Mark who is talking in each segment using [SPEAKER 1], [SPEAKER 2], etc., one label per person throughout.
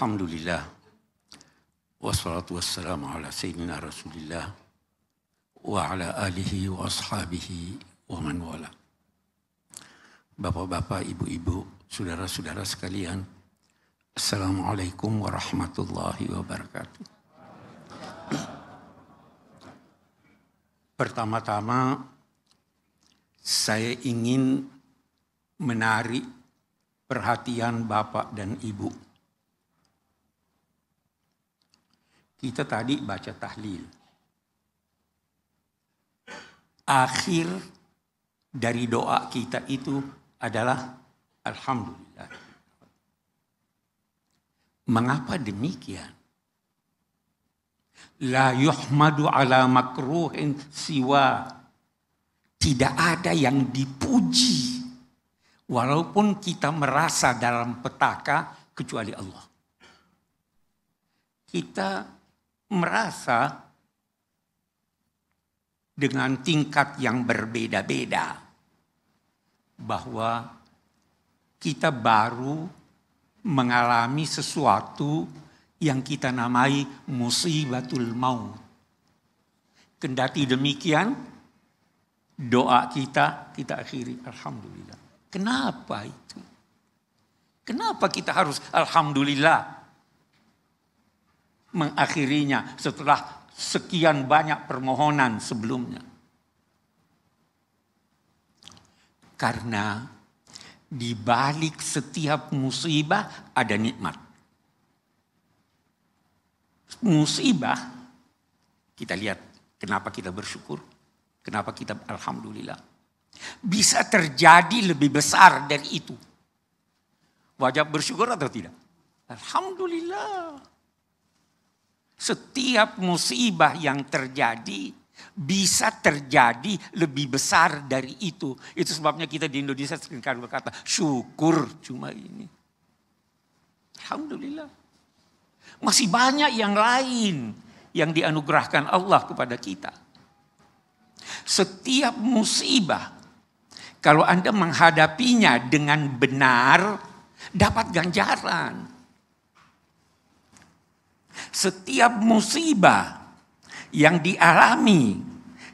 [SPEAKER 1] Alhamdulillah. Wassalatu wassalamu ala sayyidina Rasulillah wa ala alihi wa ashabihi wa man wala. Bapak-bapak, ibu-ibu, saudara-saudara sekalian, Assalamualaikum warahmatullahi wabarakatuh. Pertama-tama, saya ingin menarik perhatian Bapak dan Ibu. Kita tadi baca tahlil. Akhir dari doa kita itu adalah Alhamdulillah. Mengapa demikian? La yuhmadu ala makruhin siwa. Tidak ada yang dipuji walaupun kita merasa dalam petaka kecuali Allah. Kita merasa dengan tingkat yang berbeda-beda bahwa kita baru mengalami sesuatu yang kita namai musibatul maut. Kendati demikian, doa kita akhiri Alhamdulillah. Kenapa itu? Kenapa kita harus Alhamdulillah mengakhirinya setelah sekian banyak permohonan sebelumnya? Karena di balik setiap musibah ada nikmat. Musibah, kita lihat kenapa kita bersyukur, kenapa kita Alhamdulillah. Bisa terjadi lebih besar dari itu. Wajib bersyukur atau tidak? Alhamdulillah. Setiap musibah yang terjadi bisa terjadi lebih besar dari itu. Itu sebabnya kita di Indonesia seringkali berkata syukur cuma ini. Alhamdulillah. Masih banyak yang lain yang dianugerahkan Allah kepada kita. Setiap musibah, kalau Anda menghadapinya dengan benar, dapat ganjaran. Setiap musibah yang dialami,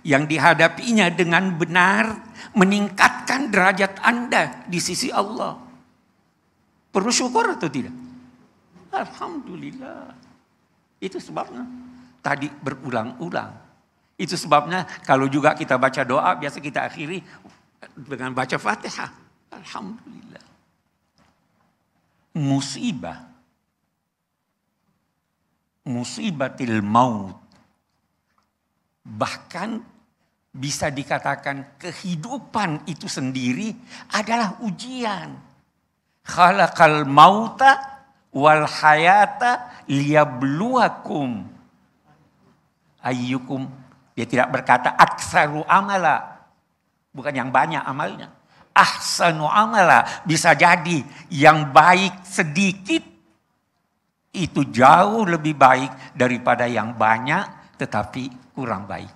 [SPEAKER 1] yang dihadapinya dengan benar, meningkatkan derajat Anda di sisi Allah. Perlu syukur atau tidak? Alhamdulillah. Itu sebabnya tadi berulang-ulang. Itu sebabnya kalau juga kita baca doa, biasa kita akhiri dengan baca Fatihah. Alhamdulillah. Musibatil maut. Bahkan bisa dikatakan kehidupan itu sendiri adalah ujian. Khalaqal mauta wal hayata liyabluwakum ayyukum. Dia tidak berkata aksaru amala. Bukan yang banyak amalnya. Ahsanu amala. Bisa jadi yang baik sedikit itu jauh lebih baik daripada yang banyak tetapi kurang baik.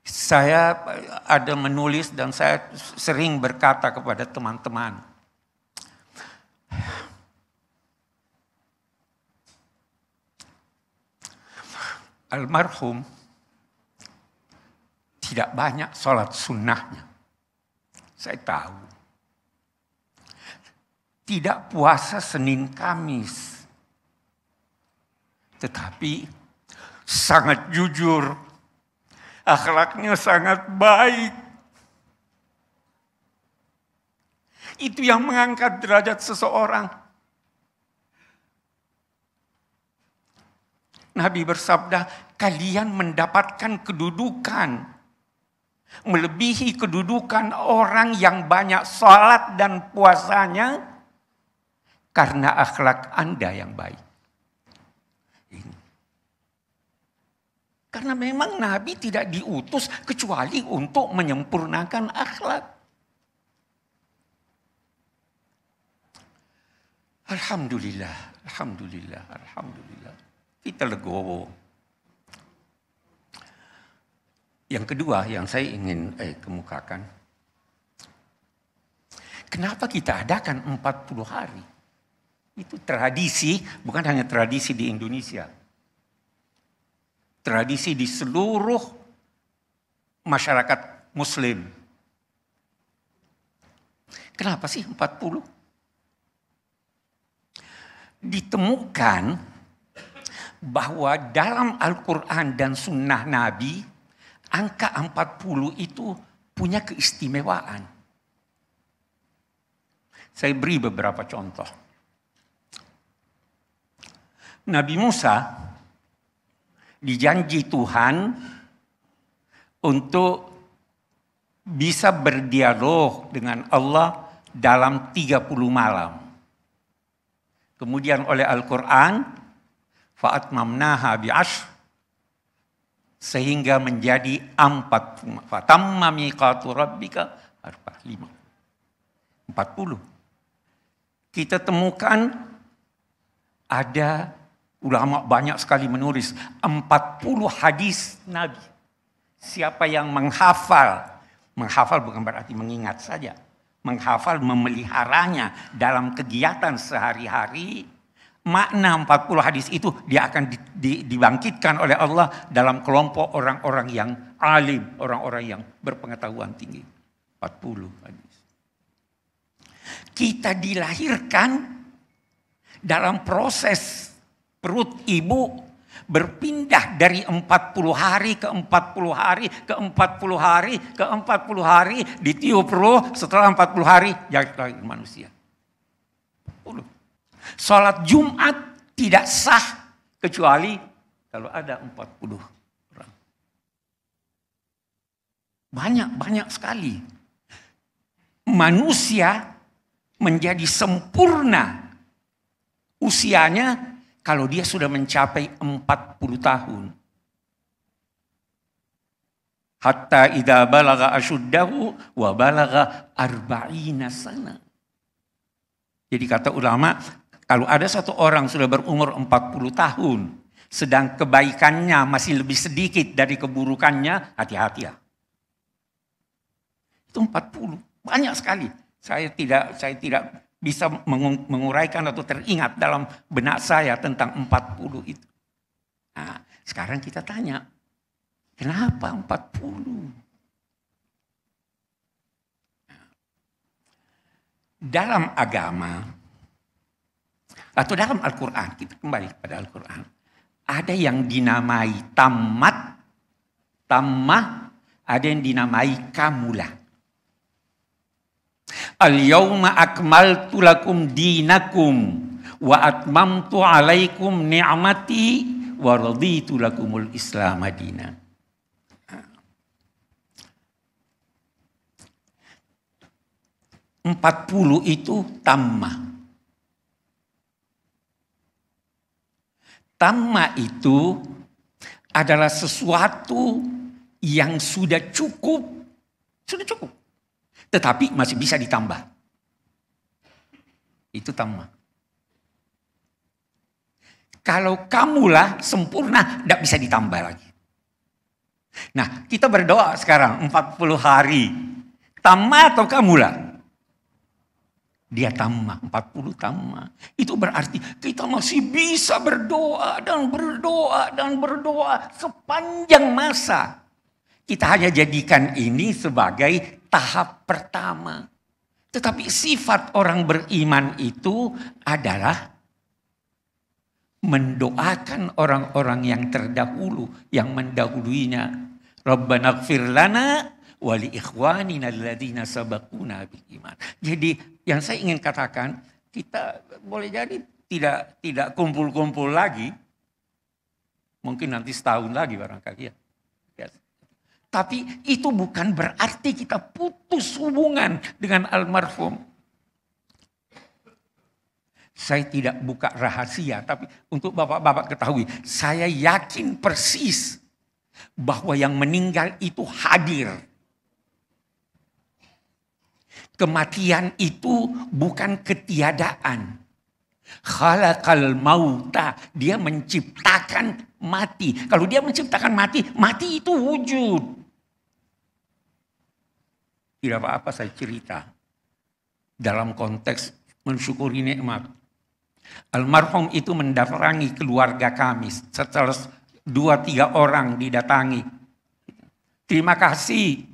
[SPEAKER 1] Saya ada menulis dan saya sering berkata kepada teman-teman, almarhum tidak banyak sholat sunnahnya. Saya tahu. Tidak puasa Senin Kamis. Tetapi sangat jujur. Akhlaknya sangat baik. Itu yang mengangkat derajat seseorang. Nabi bersabda, kalian mendapatkan kedudukan melebihi kedudukan orang yang banyak salat dan puasanya karena akhlak Anda yang baik. Karena memang Nabi tidak diutus kecuali untuk menyempurnakan akhlak. Alhamdulillah, alhamdulillah, alhamdulillah. Kita legowo. Yang kedua yang saya ingin kemukakan. Kenapa kita adakan 40 hari? Itu tradisi, bukan hanya tradisi di Indonesia. Tradisi di seluruh masyarakat Muslim. Kenapa sih 40? Ditemukan bahwa dalam Al-Quran dan Sunnah Nabi, angka 40 itu punya keistimewaan. Saya beri beberapa contoh. Nabi Musa dijanji Tuhan untuk bisa berdialog dengan Allah dalam 30 malam. Kemudian oleh Al-Quran, fa'atmamnaha bi'ashr, sehingga menjadi 40. Fatamma miqatu rabbika 40. Kita temukan ada ulama banyak sekali menulis 40 hadis Nabi. Siapa yang menghafal bukan berarti mengingat saja. Menghafal, memeliharanya dalam kegiatan sehari-hari, makna 40 hadis itu dia akan dibangkitkan oleh Allah dalam kelompok orang-orang yang alim, orang-orang yang berpengetahuan tinggi. 40 hadis. Kita dilahirkan dalam proses perut ibu berpindah dari 40 hari ke 40 hari ke 40 hari ke 40 hari, ditiup roh, setelah 40 hari jadi manusia. 40. Salat Jumat tidak sah kecuali kalau ada 40 orang. Banyak sekali. Manusia menjadi sempurna usianya kalau dia sudah mencapai 40 tahun. Hatta idza balagha asyuddahu wa balagha 40 sana. Jadi kata ulama, kalau ada satu orang sudah berumur 40 tahun, sedang kebaikannya masih lebih sedikit dari keburukannya, hati-hati ya. Itu 40, banyak sekali. Saya tidak bisa menguraikan atau teringat dalam benak saya tentang 40 itu. Nah, sekarang kita tanya, kenapa 40? Dalam agama, atau dalam Al-Quran, kita kembali kepada Al-Quran, ada yang dinamai tammah, ada yang dinamai kamulah. Al-yawma akmaltu lakum dinakum wa atmamtu alaikum ni'mati wa raditu lakumul Islam madina. 40 itu tammah. Tammah itu adalah sesuatu yang sudah cukup. Tetapi masih bisa ditambah. Itu tammah. Kalau kamulah sempurna, tidak bisa ditambah lagi. Nah, kita berdoa sekarang 40 hari. Tammah atau kamulah? Dia tammah, 40 tammah. Itu berarti kita masih bisa berdoa dan berdoa sepanjang masa. Kita hanya jadikan ini sebagai tahap pertama. Tetapi sifat orang beriman itu adalah mendoakan orang-orang yang terdahulu, yang mendahuluinya. Rabbana ighfir lana wa li ikhwanina alladzina sabaquna bil iman. Jadi yang saya ingin katakan, kita boleh jadi tidak kumpul-kumpul lagi. Mungkin nanti setahun lagi barangkali ya. Tapi itu bukan berarti kita putus hubungan dengan almarhum. Saya tidak buka rahasia, tapi untuk bapak-bapak ketahui, saya yakin persis bahwa yang meninggal itu hadir. Kematian itu bukan ketiadaan. Khalaqal mauta, dia menciptakan mati. Kalau dia menciptakan mati, mati itu wujud. Tidak apa-apa saya cerita dalam konteks mensyukuri nikmat. Almarhum itu mendatangi keluarga kami. Setelah 2-3 orang didatangi. Terima kasih.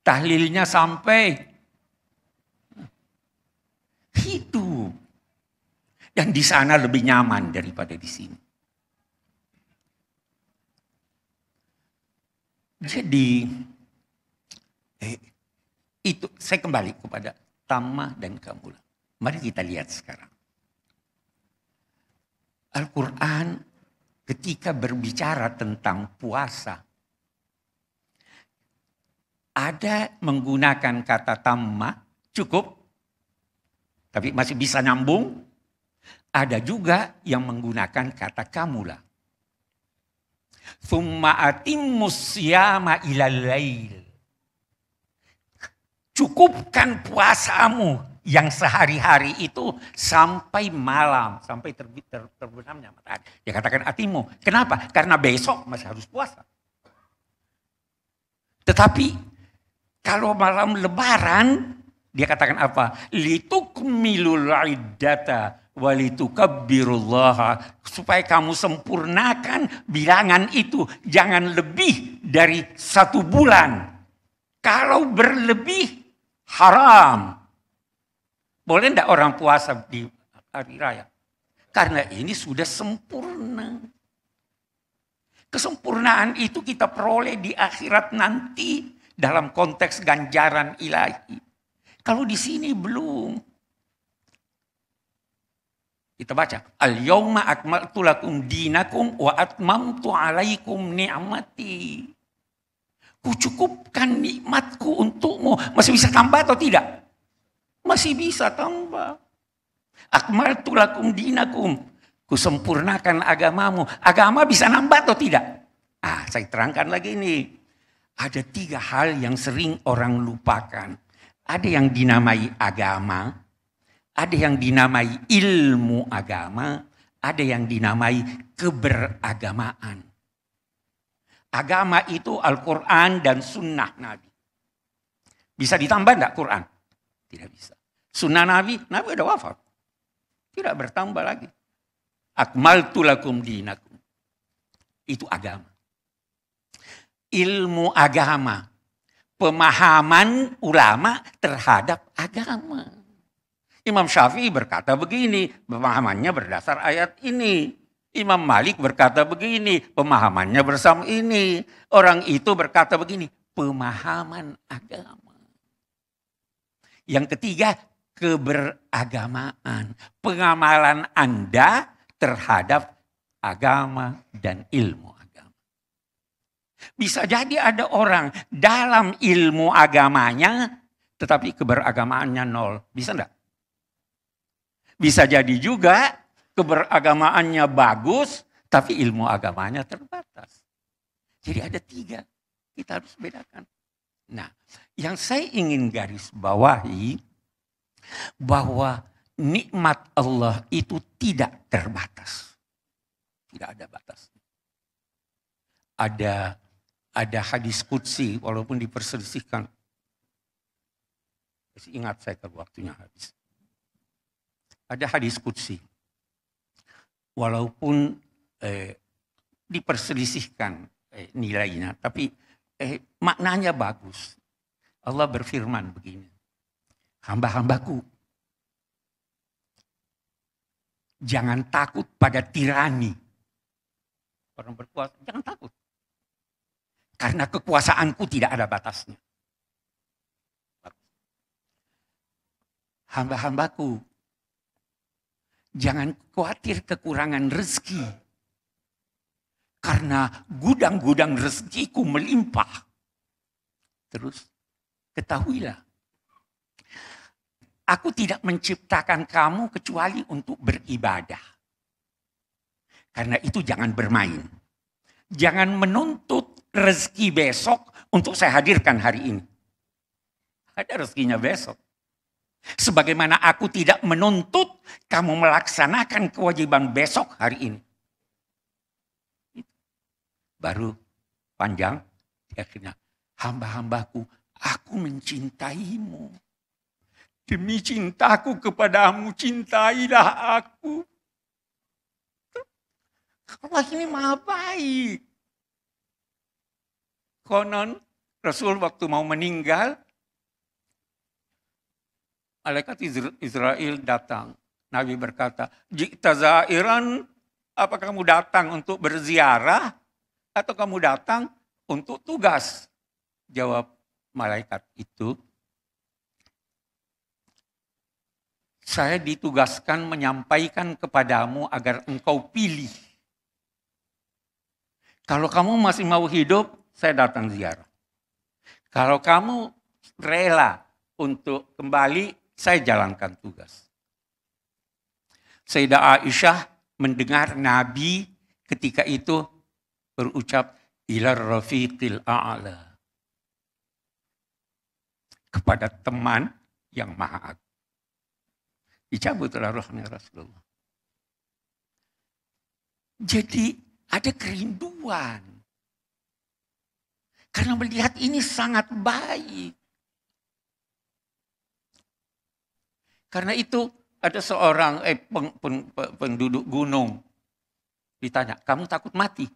[SPEAKER 1] Tahlilnya sampai. Hidup. Dan di sana lebih nyaman daripada di sini. Jadi, itu saya kembali kepada Tamma dan Kamula. Mari kita lihat sekarang. Al-Quran ketika berbicara tentang puasa, ada menggunakan kata tamma, cukup, tapi masih bisa nyambung. Ada juga yang menggunakan kata kamula. Tsumma atimmus siyama ilal lail. Cukupkan puasamu yang sehari-hari itu sampai malam, sampai terbenamnya matahari. Dia katakan atimu. Kenapa? Karena besok masih harus puasa. Tetapi kalau malam lebaran, dia katakan apa? Litukmilul iddata walitukabbirullaha. Supaya kamu sempurnakan bilangan itu. Jangan lebih dari 1 bulan. Kalau berlebih, haram. Boleh enggak orang puasa di hari raya? Karena ini sudah sempurna. Kesempurnaan itu kita peroleh di akhirat nanti dalam konteks ganjaran ilahi. Kalau di sini belum. Kita baca. Al-yawma akmaltu lakum dinakum wa atmamtu alaikum ni'mati. Kucukupkan nikmatku untukmu. Masih bisa tambah atau tidak? Masih bisa tambah. Akmaltu lakum dinakum. Kusempurnakan agamamu. Agama bisa nambah atau tidak? Saya terangkan lagi ini. Ada 3 hal yang sering orang lupakan. Ada yang dinamai agama. Ada yang dinamai ilmu agama. Ada yang dinamai keberagamaan. Agama itu Al-Quran dan sunnah Nabi. Bisa ditambah enggak Quran? Tidak bisa. Sunnah Nabi udah wafat. Tidak bertambah lagi. Akmaltu lakum dinakum. Itu agama. Ilmu agama. Pemahaman ulama terhadap agama. Imam Syafi'i berkata begini, pemahamannya berdasar ayat ini. Imam Malik berkata begini, pemahamannya bersama ini. Orang itu berkata begini, pemahaman agama. Yang ketiga, keberagamaan. Pengamalan Anda terhadap agama dan ilmu agama. Bisa jadi ada orang dalam ilmu agamanya, tetapi keberagamaannya 0. Bisa enggak? Bisa jadi juga keberagamaannya bagus, tapi ilmu agamanya terbatas. Jadi ada 3. Kita harus bedakan. Nah, yang saya ingin garis bawahi, bahwa nikmat Allah itu tidak terbatas. Tidak ada batas. Ada hadis qudsi, walaupun diperselisihkan. Ingat saya kalau waktunya habis. Ada hadis qudsi. Walaupun diperselisihkan nilainya, tapi maknanya bagus. Allah berfirman begini. Hamba-hambaku, jangan takut pada tirani. Orang berkuasa, jangan takut. Karena kekuasaanku tidak ada batasnya. Hamba-hambaku, jangan khawatir kekurangan rezeki. Karena gudang-gudang rezekiku melimpah. Terus, ketahuilah. Aku tidak menciptakan kamu kecuali untuk beribadah. Karena itu jangan bermain. Jangan menuntut rezeki besok untuk saya hadirkan hari ini. Ada rezekinya besok. Sebagaimana aku tidak menuntut kamu melaksanakan kewajiban besok hari ini. Baru panjang, akhirnya hamba-hambaku, aku mencintaimu. Demi cintaku kepadamu, cintailah aku. Allah ini maha baik. Konon Rasul waktu mau meninggal, malaikat Israel datang. Nabi berkata, "Ji'ta zairan, apa kamu datang untuk berziarah atau kamu datang untuk tugas?" Jawab malaikat itu, "Saya ditugaskan menyampaikan kepadamu agar engkau pilih. Kalau kamu masih mau hidup, saya datang ziarah. Kalau kamu rela untuk kembali, saya jalankan tugas." Sayyidah Aisyah mendengar Nabi ketika itu berucap, "Ilar rafiqil a'la." Kepada teman yang maha agung. Dicabutlah rohnya Rasulullah. Jadi ada kerinduan. Karena melihat ini sangat baik. Karena itu ada seorang penduduk gunung. Ditanya, "Kamu takut mati?"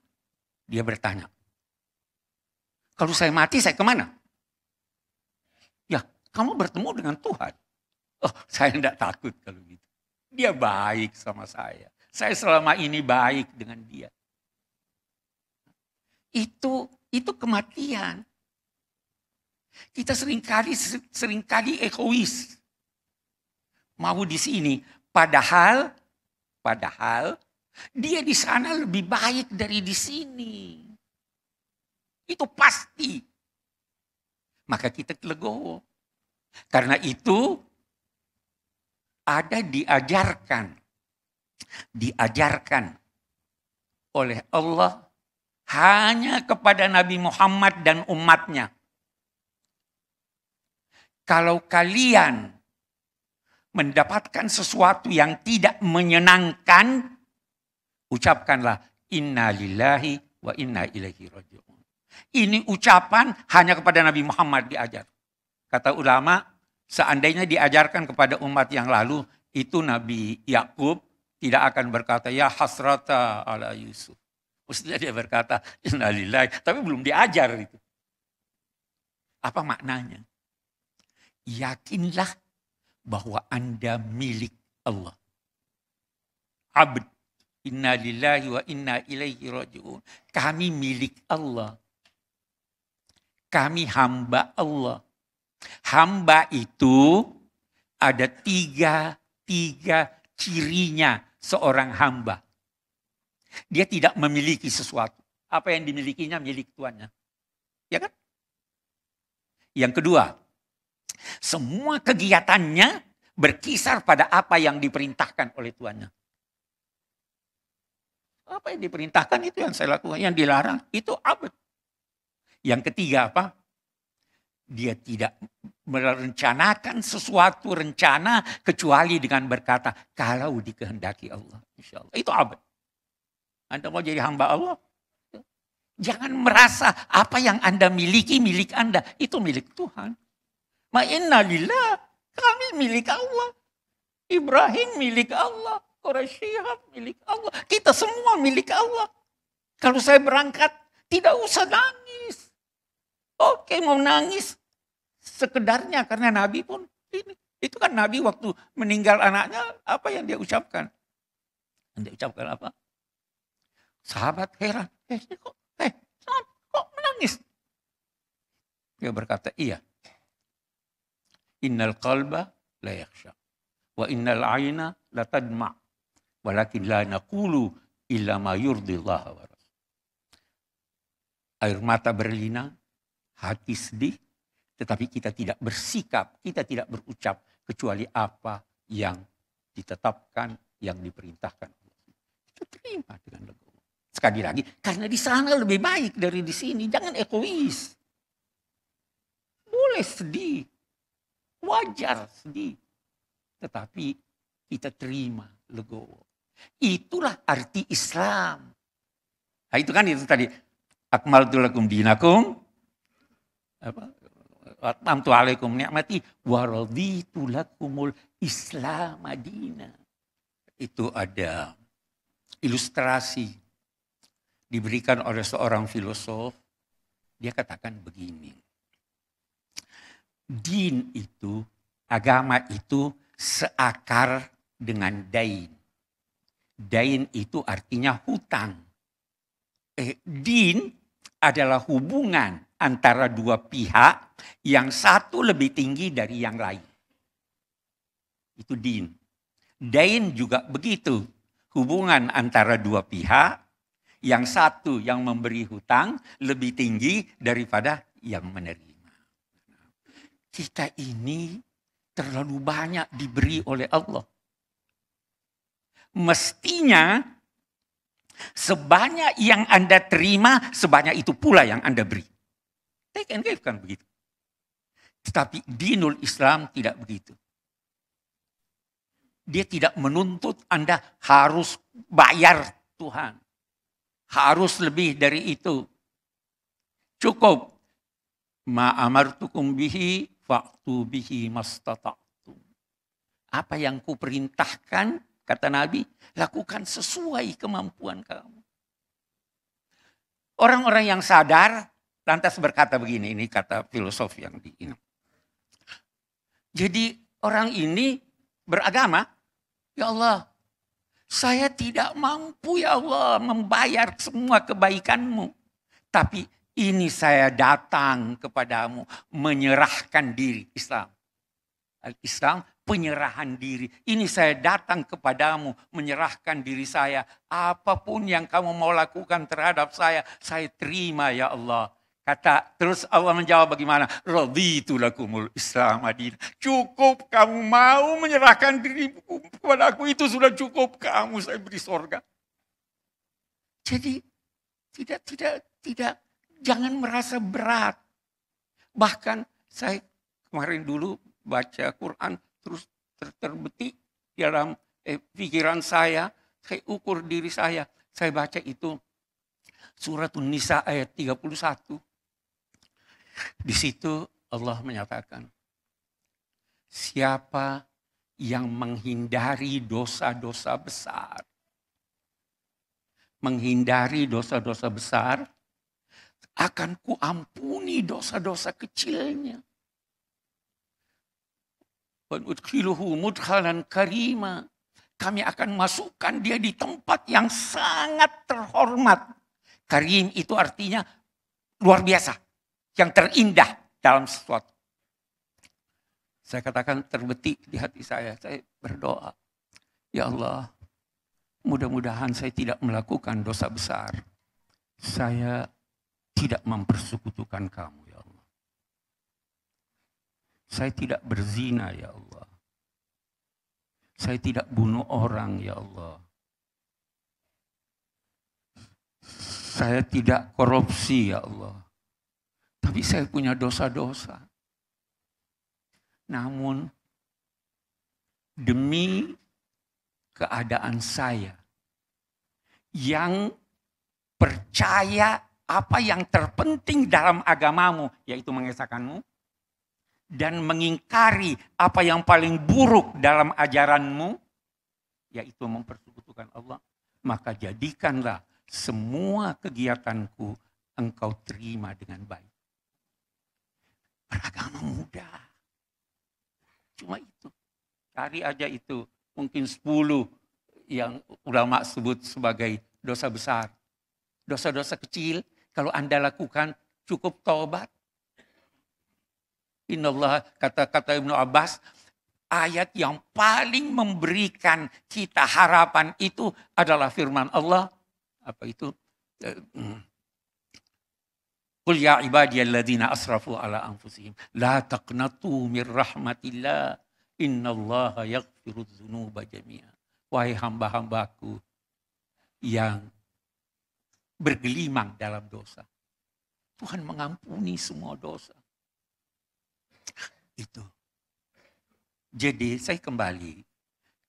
[SPEAKER 1] Dia bertanya, "Kalau saya mati, saya kemana?" "Ya, kamu bertemu dengan Tuhan." "Oh, saya tidak takut kalau gitu. Dia baik sama saya. Saya selama ini baik dengan dia." Itu kematian. Kita seringkali egois. Mau di sini, padahal dia di sana lebih baik dari di sini. Itu pasti. Maka kita legowo. Karena itu ada diajarkan oleh Allah hanya kepada Nabi Muhammad dan umatnya. Kalau kalian mendapatkan sesuatu yang tidak menyenangkan, ucapkanlah inna lillahi wa inna ilaihi raji'un. Ini ucapan hanya kepada Nabi Muhammad diajar. Kata ulama, seandainya diajarkan kepada umat yang lalu, itu Nabi Yakub tidak akan berkata, "Ya hasrata ala Yusuf." Mestinya dia berkata, "Inna lillahi." Tapi belum diajar itu. Apa maknanya? Yakinlah bahwa Anda milik Allah. Abd. Inna lillahi wa inna ilaihi raji'un. Kami milik Allah. Kami hamba Allah. Hamba itu ada tiga cirinya seorang hamba. Dia tidak memiliki sesuatu. Apa yang dimilikinya milik tuannya. Ya kan? Yang kedua, semua kegiatannya berkisar pada apa yang diperintahkan oleh tuannya. Apa yang diperintahkan itu yang saya lakukan. Yang dilarang itu abad. Yang ketiga apa? Dia tidak merencanakan sesuatu rencana kecuali dengan berkata, "Kalau dikehendaki Allah." Insya Allah. Itu abad. Anda mau jadi hamba Allah? Jangan merasa apa yang Anda miliki milik Anda. Itu milik Tuhan. Ma inna lillah. Kami milik Allah. Ibrahim milik Allah. Quraisyihab milik Allah. Kita semua milik Allah. Kalau saya berangkat, tidak usah nangis. Oke, mau nangis sekedarnya karena Nabi pun ini. Itu kan Nabi waktu meninggal anaknya, apa yang dia ucapkan? Dia ucapkan apa? Sahabat heran. Kok menangis? Dia berkata, "Iya. Innal qalba la yakhsha. Wa innal aina la tadma. Walakin la naqulu illa ma yurdillah wa rasul." Air mata berlinang, hati sedih, tetapi kita tidak bersikap, kita tidak berucap kecuali apa yang ditetapkan, yang diperintahkan. Kita terima dengan legowo. Sekali lagi, karena di sana lebih baik dari di sini. Jangan egois. Boleh sedih. Wajar sedih. Tetapi kita terima legowo. Itulah arti Islam. Nah, itu kan itu tadi. Akmaltu lakum dinakum. Atmamtu alaikum ni'mati. Wa raditu lakumul Islam madina. Itu ada ilustrasi diberikan oleh seorang filosof. Dia katakan begini. Din itu, agama itu seakar dengan dain. Dain itu artinya hutang. Din adalah hubungan antara dua pihak yang satu lebih tinggi dari yang lain. Itu din. Dain juga begitu. Hubungan antara dua pihak yang satu yang memberi hutang lebih tinggi daripada yang menerima. Kita ini terlalu banyak diberi oleh Allah. Mestinya sebanyak yang Anda terima, sebanyak itu pula yang Anda beri. Take and give kan begitu. Tetapi dinul Islam tidak begitu. Dia tidak menuntut Anda harus bayar Tuhan. Harus lebih dari itu. Cukup. Ma amartukum bihi fa'tu bihi mastata'tum. Apa yang kuperintahkan, kata Nabi, lakukan sesuai kemampuan kamu. Orang-orang yang sadar lantas berkata begini, ini kata filosof yang di ini. Jadi orang ini beragama, ya Allah, saya tidak mampu ya Allah membayar semua kebaikanmu. Tapi ini saya datang kepadamu menyerahkan diri. Islam. Al-Islam penyerahan diri. Ini saya datang kepadamu menyerahkan diri saya. Apapun yang kamu mau lakukan terhadap saya terima ya Allah. Terus Allah menjawab bagaimana? Raditu lakumul Islam adina. Cukup kamu mau menyerahkan diri kepada aku, itu sudah cukup, kamu saya beri sorga. Jadi tidak jangan merasa berat. Bahkan saya kemarin dulu baca Quran terus terbetik dalam pikiran saya ukur diri saya. Saya baca itu surat An-Nisa ayat 31. Di situ Allah menyatakan, siapa yang menghindari dosa-dosa besar, akan kuampuni dosa-dosa kecilnya. Wa nudkhiluhu mudkhalan karima. Kami akan masukkan dia di tempat yang sangat terhormat. Karim itu artinya luar biasa, yang terindah dalam sesuatu. Saya katakan terbetik di hati saya berdoa, ya Allah, mudah-mudahan saya tidak melakukan dosa besar. Saya tidak mempersekutukan kamu ya Allah. Saya tidak berzina ya Allah. Saya tidak bunuh orang ya Allah. Saya tidak korupsi ya Allah. Tapi saya punya dosa-dosa. Namun demi keadaan saya yang percaya apa yang terpenting dalam agamamu, yaitu mengesahkanmu, dan mengingkari apa yang paling buruk dalam ajaranmu, yaitu mempersekutukan Allah, maka jadikanlah semua kegiatanku engkau terima dengan baik. Beragama mudah. Cuma itu. Cari aja itu. Mungkin 10 yang ulama sebut sebagai dosa besar. Dosa-dosa kecil, kalau Anda lakukan cukup taubat. Innallah, kata Ibnu Abbas, ayat yang paling memberikan kita harapan itu adalah firman Allah. Apa itu? Qul ya ibadiyalladzina asrafu ala anfusihim la taqnatu mir rahmatillah innallaha yaghfirudz dzunuba jami'a. Wahai hamba-hambaku yang bergelimang dalam dosa, Tuhan mengampuni semua dosa. Itu. Jadi saya kembali,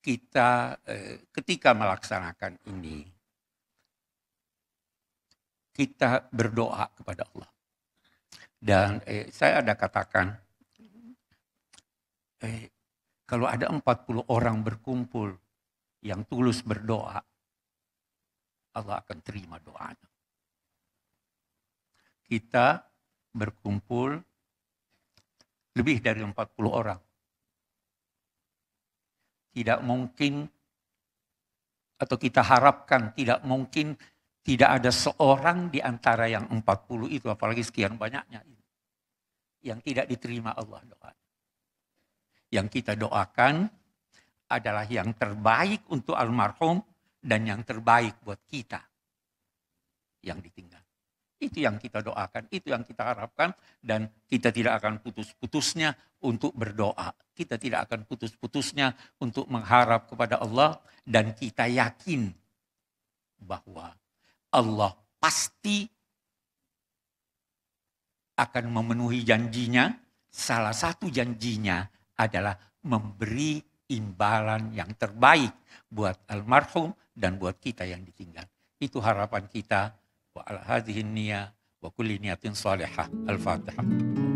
[SPEAKER 1] kita ketika melaksanakan ini, kita berdoa kepada Allah. Dan saya ada katakan, kalau ada 40 orang berkumpul yang tulus berdoa, Allah akan terima doanya. kita berkumpul lebih dari 40 orang. Tidak mungkin, atau kita harapkan tidak mungkin tidak ada seorang di antara yang 40 itu, apalagi sekian banyaknya, yang tidak diterima Allah doa. Yang kita doakan adalah yang terbaik untuk almarhum dan yang terbaik buat kita yang ditinggal. Itu yang kita doakan, itu yang kita harapkan, dan kita tidak akan putus-putusnya untuk berdoa. Kita tidak akan putus-putusnya untuk mengharap kepada Allah, dan kita yakin bahwa Allah pasti akan memenuhi janjinya. Salah satu janjinya adalah memberi imbalan yang terbaik buat almarhum dan buat kita yang ditinggal. Itu harapan kita. Wa ala hadhihi niyah wa kulli niyatin salihah. Al-Fatihah.